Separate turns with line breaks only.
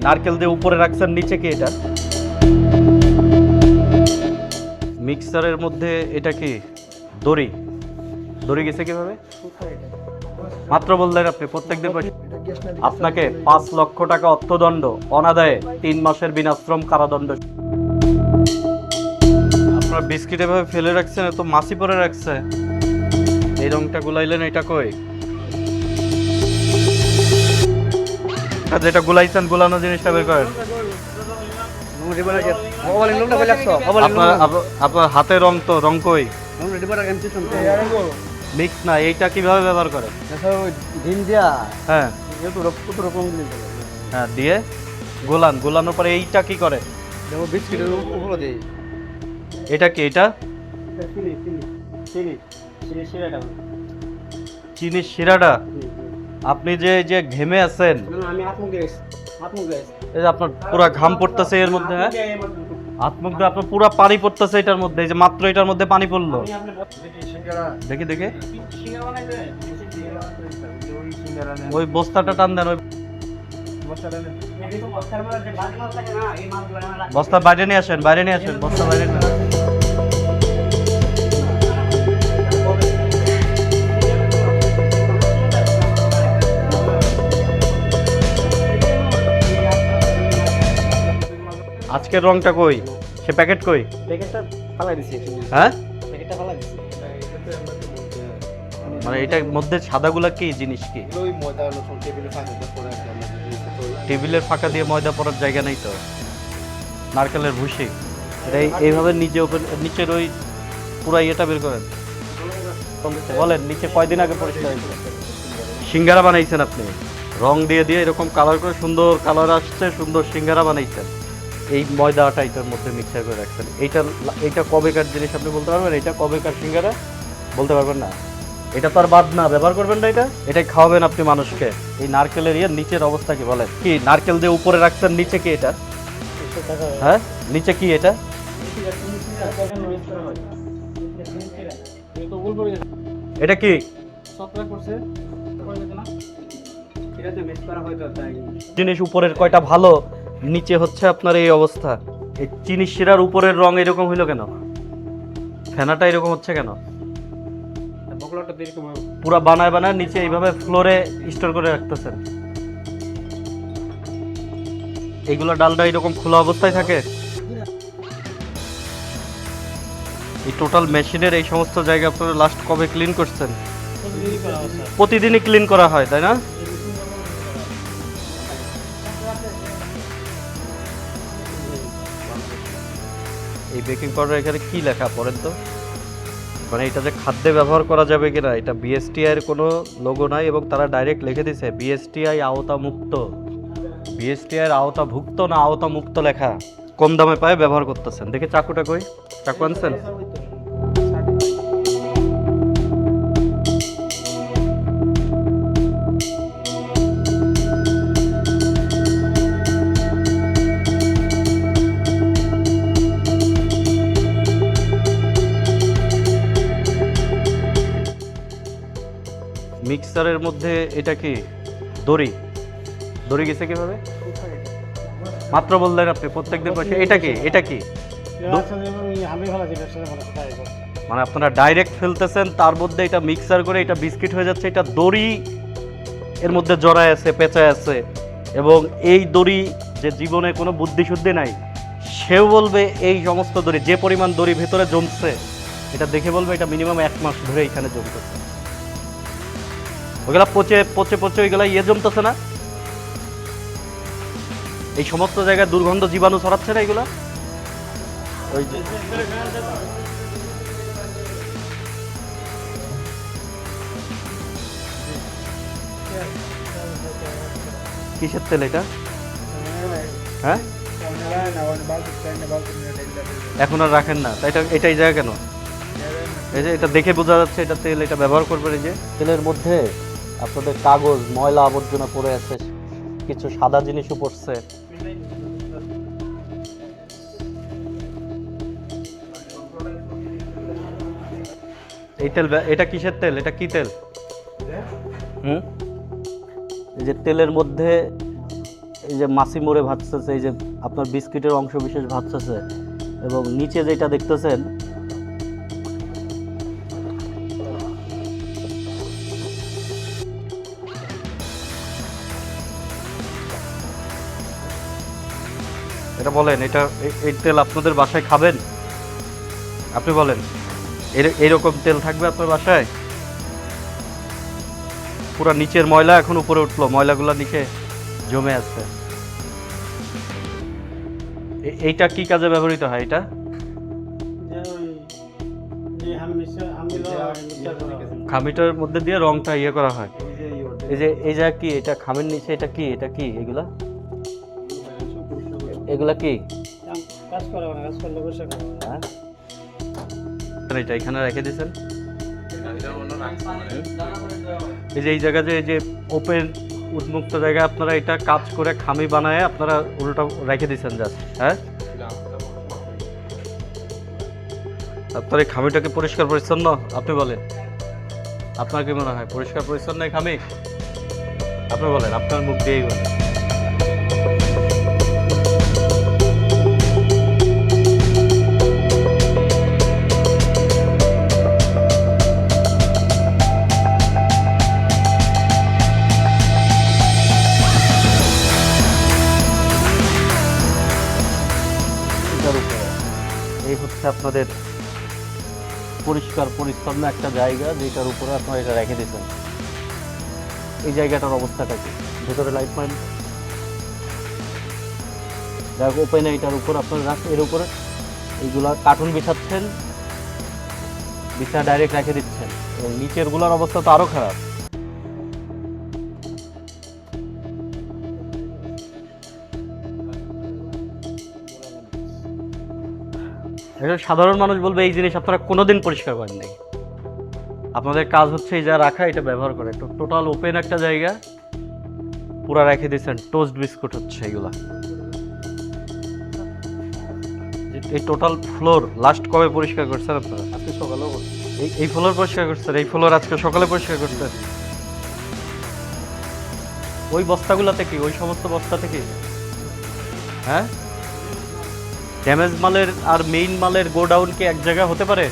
নারকেল দিয়ে উপরে রাখছেন, নিচে কি এটা? মিক্সারের মধ্যে এটা কি দড়ি? দড়ি গেছে কিভাবে? মাত্র বললেন আপনি প্রত্যেকদিন আপনাকে 5 লক্ষ টাকা অর্থদণ্ড, অনাদায়ে 3 মাসের বিনাশ্রম কারাদণ্ড। আপনার বিস্কিট এভাবে ফেলে রাখছেন, এত মাছি পরে রাখছে। এই রংটা গুলাইলেন, এটা কই? যেটা গুলাইছেন, গুলানো জিনিসটা বের করেন। আপনার হাতে রং তো, রং কই? মিক্স না, এইটা কিভাবে ব্যবহার করে? হ্যাঁ হ্যাঁ, দিয়ে গোলান, গোলানোর পরে এইটা কি করে? এটা কি? এটা চিনির শিরাটা। আপনি যে ঘেমে আছেন, এই যে আপনার পুরা ঘাম পড়তেছে এর মধ্যে, হ্যাঁ হাত মুখ দিয়ে আপনার পুরা পানি পড়তেছে এটার মধ্যে, এই যে মাত্র এটার মধ্যে পানি পড়লো। দেখি দেখি, ওই বস্তাটা টান দেন, ওই বস্তা বাইরে নিয়ে আসেন, বাইরে নিয়ে আসেন, বস্তা বাইরে নিয়ে আসেন। আজকের রংটা কই? সে প্যাকেট কই?
প্যাকেটটা ফালাই দিছি।
হ্যাঁ,
প্যাকেটটা ফালাই দিছি।
মানে এটার মধ্যে সাদাগুলা কি জিনিস? কি
ওই ময়দা রসুন টেবিলে ফাঁকা দিয়ে পড়ে আছে, আমরা
টেবিলের ফাঁকা দিয়ে ময়দা পড়ার জায়গা নেই তো। নারকেলের ভুসি, এটা এইভাবে নিজে নিচের ওই পুরা ইয়েটা বের করেন। বলেন নিচে কয়দিন আগে পরিষ্কার হয়েছে? সিঙ্গারা বানাইছেন আপনি, রং দিয়ে দিয়ে এরকম কালার করে, সুন্দর কালার আসছে, সুন্দর সিঙ্গারা বানাইছেন। এই ময়দাটা এটার মধ্যে মিক্সার করে রাখছেন। এইটা কবেকার জিনিস আপনি বলতে পারবেন? এটা কবেকার সিঙ্গারা বলতে পারবেন না? এটা তো আর বাদ না, ব্যবহার করবেন না। এটাই খাওয়াবেন আপনি মানুষকে। এই নারকেলের নিচের অবস্থা কি বলেন? কি নারকেল দিয়ে উপরে রাখছেন, নিচে কি এটা? হ্যাঁ, নিচে কি এটা? এটা কি জিনিস? উপরের কয়টা ভালো, নিচে হচ্ছে আপনার এই অবস্থা। এই চিনি শিরার উপরের রং এরকম হইলো কেন? ফেনাটা এরকম হচ্ছে কেন? পুরা বানায় বানায় নিচে এইভাবে ফ্লোরে স্টোর করে রাখতেছেন। এইগুলো ডালটা এরকম খোলা অবস্থায় থাকে। এই টোটাল মেশিনের এই সমস্ত জায়গা আপনারা লাস্ট কবে ক্লিন করছেন? প্রতিদিনই ক্লিন করা হয়, তাই না? এই বেকিং পাউডার এখানে কি লেখা পড়েন তো? মানে এটা যে খাদ্যে ব্যবহার করা যাবে কিনা, এটা বিএসটিআই এর কোনো লোগো নাই, এবং তারা ডাইরেক্ট লিখে দিছে বিএসটিআই আওতা মুক্ত। বিএসটিআই এর আওতাভুক্ত না আওতা মুক্ত লেখা। কম দামে পায়, ব্যবহার করতেছেন। দেখে চাকুটা কই? চাকু আনছেন? মিক্সারের মধ্যে এটা কি দড়ি? দড়ি গেছে কিভাবে? মাত্র বললেন আপনি প্রত্যেকদিন বসে। এটা কি? এটা কি মানে আপনারা ডাইরেক্ট ফেলতেছেন, তার মধ্যে এটা মিক্সার করে এটা বিস্কিট হয়ে যাচ্ছে। এটা দড়ি এর মধ্যে জড়ায় আছে, পেঁচায় আছে, এবং এই দড়ি যে জীবনে কোনো বুদ্ধি শুদ্ধি নাই, সেও বলবে এই সমস্ত দড়ি, যে পরিমাণ দড়ি ভেতরে জমছে, এটা দেখে বলবে এটা মিনিমাম 1 মাস ধরে এখানে জমতেছে। ওইগুলা পচে পচে পচে ওইগুলা জমতেছে না? এই সমস্ত জায়গায় দুর্গন্ধ জীবাণু ছড়াচ্ছে না এগুলা? ওই যে কিসের তেল এটা? হ্যাঁ, এখন আর রাখেন না, তাই এটাই জায়গা কেন? এই যে এটা দেখে বোঝা যাচ্ছে এটা তেল, এটা ব্যবহার করবেন। এই যে তেলের মধ্যে আপনাদের কাগজ, ময়লা আবর্জনা পড়ে আছে, কিছু সাদা জিনিসও পড়ছে। এই তেল, এটা কিসের তেল? এটা কি তেল? এই যে তেলের মধ্যে এই যে মাছি মরে ভাসতেছে, এই যে আপনার বিস্কিটের অংশ বিশেষ ভাসতেছে, এবং নিচে যেটা দেখতেছেন এটা বলেন, এটা এই তেল আপনাদের বাসায় খাবেন? আপনি বলেন, এইরকম তেল থাকবে আপনার বাসায়? পুরো নিচের ময়লা এখন উপরে উঠলো, ময়লাগুলো নিচে জমে আছে। এইটা কি কাজে ব্যবহৃত হয়? এটা খামিটার মধ্যে দিয়ে রংটা ইয়ে করা হয়। এই যে এই জায়গা কি, এটা খামের নিচে, এটা কি, এটা কি, এগুলা এগুলা কি?
কাজ করে না, কাজ করলে বসে খাবে।
হ্যাঁ, এটা এখানে রেখে দিয়েছেন। এই যে এই জায়গা যে এই যে ওপেন উন্মুক্ত জায়গায় আপনারা এটা কাজ করে খামি বানায় আপনারা উল্টা রেখে দিয়েছেন জাস্ট। হ্যাঁ, আপনার এই খামিটাকে পরিষ্কার পরিচ্ছন্ন? আপনি বলেন, আপনার কি মনে হয় পরিষ্কার পরিচ্ছন্ন এই খামি? আপনি বলেন, আপনার মুখ দিয়েই বলেন। এটার উপরে এই হচ্ছে আপনাদের পরিষ্কার পরিচ্ছন্ন একটা জায়গা, যেটার উপরে আপনারা এটা রেখে দিয়েছেন। এই জায়গাটার অবস্থাটা কি? ভেতরে লাইট পয়েন্ট দেখো ওপেন, এইটার উপর আপনারা রাখেন, এর উপরে এইগুলা কার্টুন বিছাচ্ছেন, বিছা ডাইরেক্ট রেখে দিচ্ছেন, এবং নিচের গুলার অবস্থা তো আরো খারাপ। এটা সাধারণ মানুষ বলবে এই জিনিস আপনারা কোনোদিন পরিষ্কার করেন নাই। আপনাদের কাজ হচ্ছে এই যা রাখা, এটা ব্যবহার করে। টোটাল ওপেন একটা জায়গা পুরা রেখে দিয়েছেন, টোস্ট বিস্কুট হচ্ছে এগুলা। এই টোটাল ফ্লোর লাস্ট কবে পরিষ্কার করছেন আপনারা?
আজকে সকালেও করছি।
এই ফ্লোর পরিষ্কার করছেন? এই ফ্লোর আজকে সকালে পরিষ্কার করছেন? ওই বস্তাগুলা থেকে, ওই সমস্ত বস্তা থেকে? হ্যাঁ, ড্যামেজ মালের আর মেইন মালের গোডাউন কি এক জায়গা হতে পারে?